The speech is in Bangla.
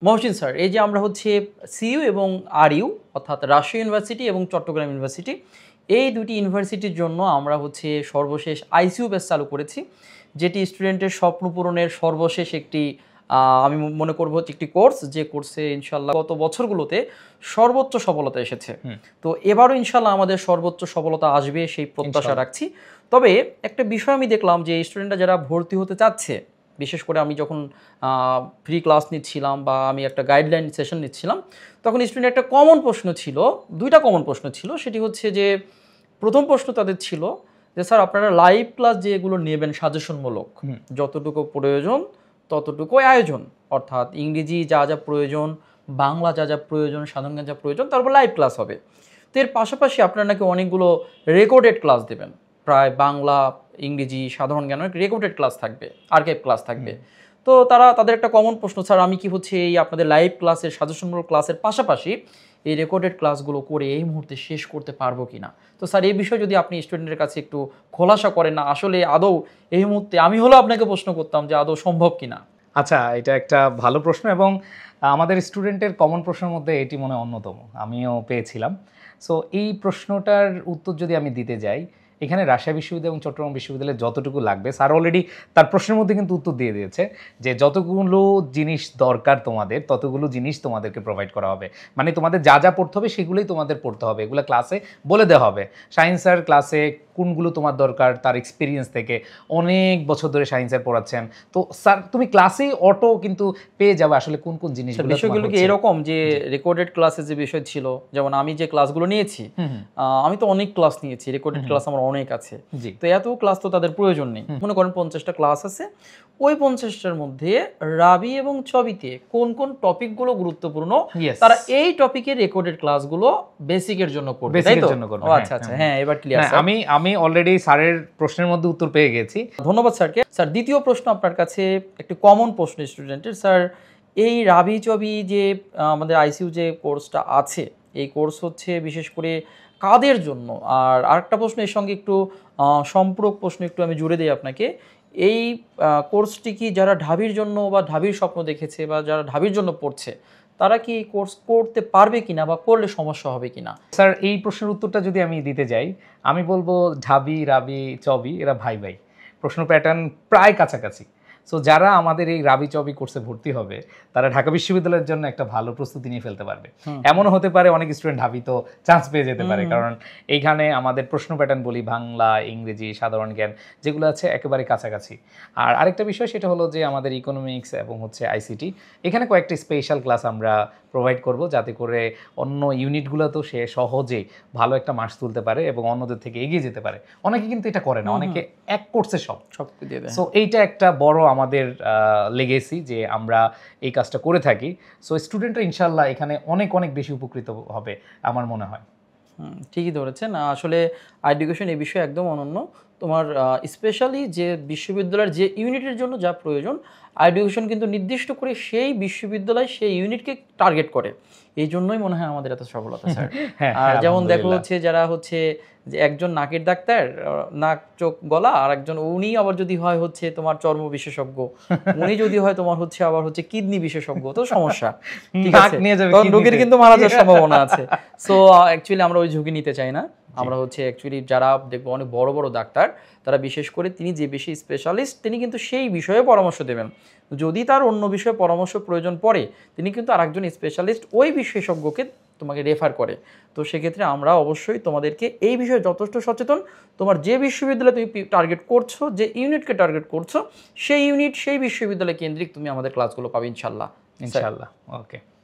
মহসিন স্যার, এই যে আমরা হচ্ছে সিইউ এবং আরইউ অর্থাৎ রাজশাহী ইউনিভার্সিটি এবং চট্টগ্রাম ইউনিভার্সিটি, এই দুটি ইউনিভার্সিটির জন্য আমরা হচ্ছে সর্বশেষ আইসিইউ ব্যাচ চালু করেছি, যেটি স্টুডেন্টের স্বপ্ন পূরণের সর্বশেষ একটি আমি মনে করব হচ্ছে একটি কোর্স, যে কোর্সে ইনশাল্লাহ গত বছরগুলোতে সর্বোচ্চ সফলতা এসেছে। তো এবারও ইনশাল্লাহ আমাদের সর্বোচ্চ সফলতা আসবে সেই প্রত্যাশা রাখছি। তবে একটা বিষয় আমি দেখলাম যে স্টুডেন্টরা যারা ভর্তি হতে চাচ্ছে, বিশেষ করে আমি যখন ফ্রি ক্লাস নিচ্ছিলাম বা আমি একটা গাইডলাইন সেশন নিচ্ছিলাম, তখন স্টুডেন্টের একটা কমন প্রশ্ন ছিল, দুইটা কমন প্রশ্ন ছিল। সেটি হচ্ছে যে প্রথম প্রশ্ন তাদের ছিল যে স্যার আপনারা লাইভ ক্লাস যেগুলো নেবেন সাজেশনমূলক, যতটুকু প্রয়োজন ততটুকু আয়োজন, অর্থাৎ ইংরেজি যা যা প্রয়োজন, বাংলা যা যা প্রয়োজন, সাধারণ জ্ঞান যা প্রয়োজন, তারপর লাইভ ক্লাস হবে। তো এর পাশাপাশি আপনারা নাকি অনেকগুলো রেকর্ডেড ক্লাস দেবেন, প্রায় বাংলা, ইংরেজি, সাধারণ জ্ঞান অনেক রেকর্ডেড ক্লাস থাকবে, আর্কাইভ ক্লাস থাকবে। তো তাদের একটা কমন প্রশ্ন, স্যার আমি কি হচ্ছে এই আপনাদের লাইভ ক্লাসের সাজেশনমূলক ক্লাসের পাশাপাশি এই রেকর্ডেড ক্লাসগুলো করে এই মুহূর্তে শেষ করতে পারবো কিনা? তো স্যার এই বিষয়ে যদি আপনি স্টুডেন্টের কাছে একটু খোলাসা করেন, না আসলে আদৌ এই মুহূর্তে আমি হলেও আপনাকে প্রশ্ন করতাম যে আদৌ সম্ভব কিনা। আচ্ছা, এটা একটা ভালো প্রশ্ন এবং আমাদের স্টুডেন্টের কমন প্রশ্নের মধ্যে এটি মনে অন্যতম, আমিও পেয়েছিলাম। সো এই প্রশ্নটার উত্তর যদি আমি দিতে যাই, এখানে রাজশাহী বিশ্ববিদ্যালয় এবং চট্টগ্রাম বিশ্ববিদ্যালয়ে যতটুকু লাগবে, স্যার অলরেডি তার প্রশ্নের মধ্যে কিন্তু উত্তর দিয়ে দিয়েছে যে যতগুলো জিনিস দরকার তোমাদের, ততগুলো জিনিস তোমাদেরকে প্রোভাইড করা হবে। মানে তোমাদের যা যা পড়তে হবে সেগুলোই তোমাদের পড়তে হবে, এগুলো ক্লাসে বলে দেওয়া হবে। শাহিন স্যার ক্লাসে কোনগুলো তোমার দরকার তার এক্সপিরিয়েন্স থেকে অনেক বছর ধরে শাহিন স্যার পড়াচ্ছেন। তো স্যার তুমি ক্লাসেই অটো কিন্তু পেয়ে যাবে আসলে কোন কোন জিনিসগুলো। বিষয়গুলো কি এরকম যে রেকর্ডেড ক্লাসে যে বিষয় ছিল, যেমন আমি যে ক্লাসগুলো নিয়েছি, আমি তো অনেক ক্লাস নিয়েছি, রেকর্ডেড ক্লাস আমার অনেক আছে। তো এত ক্লাস তো তাদের প্রয়োজন নেই। মনে করেন 50টা ক্লাস আছে, ওই 50টার মধ্যে রাবি এবং চবিতে কোন কোন টপিকগুলো গুরুত্বপূর্ণ, তারা এই টপিকের রেকর্ডেড ক্লাসগুলো বেসিকের জন্য করবে, তাই তো? আচ্ছা আচ্ছা, হ্যাঁ এবার ক্লিয়ার। আমি অলরেডি স্যারের প্রশ্নের মধ্যে উত্তর পেয়ে গেছি, ধন্যবাদ স্যারকে। স্যার দ্বিতীয় প্রশ্ন আপনার কাছে একটি কমন প্রশ্ন স্টুডেন্টের, স্যার এই রাবি চবি যে আমাদের আইসিইউ যে কোর্সটা আছে, এই কোর্স হচ্ছে বিশেষ করে কাদের জন্য? আর আরেকটা প্রশ্ন এর সঙ্গে একটু সম্পূরক প্রশ্ন একটু আমি জুড়ে দিই আপনাকে, এই কোর্সটি কি যারা ঢাবির জন্য বা ঢাবির স্বপ্ন দেখেছে বা যারা ঢাবির জন্য পড়ছে, তারা কি এই কোর্স করতে পারবে কিনা বা করলে সমস্যা হবে কিনা? স্যার এই প্রশ্নের উত্তরটা যদি আমি দিতে যাই, আমি বলবো ঢাবি, রাবি, চবি এরা ভাই ভাই, প্রশ্ন প্যাটার্ন প্রায় কাছাকাছি। সো যারা আমাদের এই রাবি চবি কোর্সে ভর্তি হবে, তারা ঢাকা বিশ্ববিদ্যালয়ের জন্য একটা ভালো প্রস্তুতি নিয়ে ফেলতে পারবে। এমনও হতে পারে অনেক স্টুডেন্ট ঢাবি তো চান্স পেয়ে যেতে পারে, কারণ এইখানে আমাদের প্রশ্ন প্যাটার্ন বলি বাংলা, ইংরেজি, সাধারণ জ্ঞান যেগুলো আছে একেবারে কাছাকাছি। আর আরেকটা বিষয় সেটা হলো যে আমাদের ইকোনমিক্স এবং হচ্ছে আইসিটি, এখানে কয়েকটা স্পেশাল ক্লাস আমরা প্রোভাইড করব, যাতে করে অন্য ইউনিটগুলোতেও সে সহজে ভালো একটা মার্কস তুলতে পারে এবং অন্যদের থেকে এগিয়ে যেতে পারে। অনেকে কিন্তু এটা করে না, অনেকে এক কোর্সে সব দিয়ে দেয়। সো এইটা একটা বড় আমাদের লেগেসি যে আমরা এই কাজটা করে থাকি। সো স্টুডেন্টরা ইনশাল্লাহ এখানে অনেক অনেক বেশি উপকৃত হবে আমার মনে হয়। ঠিকই ধরেছেন, আসলে এডুকেশন এই বিষয়ে একদম অনন্য। তোমার স্পেশালি যে বিশ্ববিদ্যালয়ের যে ইউনিটের জন্য যা প্রয়োজন, এডুকেশন কিন্তু নির্দিষ্ট করে সেই বিশ্ববিদ্যালয় সেই ইউনিটকে টার্গেট করে, এই জন্যই মনে হয় আমাদের এত সফলতা স্যার। আর যেমন দেখো হচ্ছে যারা হচ্ছে যে একজন নাকের ডাক্তার, নাক চোখ গলা, আর একজন উনি আবার যদি হয় হচ্ছে তোমার চর্ম বিশেষজ্ঞ, উনি যদি হয় তোমার হচ্ছে আবার হচ্ছে কিডনি বিশেষজ্ঞ, তো সমস্যা, ঠিক আছে, কারণ রোগীর কিন্তু মারা যাওয়ার সম্ভাবনা আছে। সো অ্যাকচুয়ালি আমরা ওই ঝুঁকি নিতে চাই না। আমরা হচ্ছে অ্যাকচুয়ালি যারা দেখবো অনেক বড় বড় ডাক্তার, তারা বিশেষ করে তিনি যে বেশি স্পেশালিস্ট, তিনি কিন্তু সেই বিষয়ে পরামর্শ দেবেন। যদি তার অন্য বিষয়ে পরামর্শ প্রয়োজন পড়ে, তিনি কিন্তু আরেকজন স্পেশালিস্ট ওই বিশেষজ্ঞকে তোমাকে রেফার করে। তো সেক্ষেত্রে আমরা অবশ্যই তোমাদেরকে এই বিষয়ে যথেষ্ট সচেতন। তোমার যে বিশ্ববিদ্যালয়ে তুমি টার্গেট করছো, যে ইউনিটকে টার্গেট করছো, সেই ইউনিট সেই বিশ্ববিদ্যালয় কেন্দ্রিক তুমি আমাদের ক্লাসগুলো পাবে ইনশাল্লাহ। ইনশাল্লাহ, ওকে।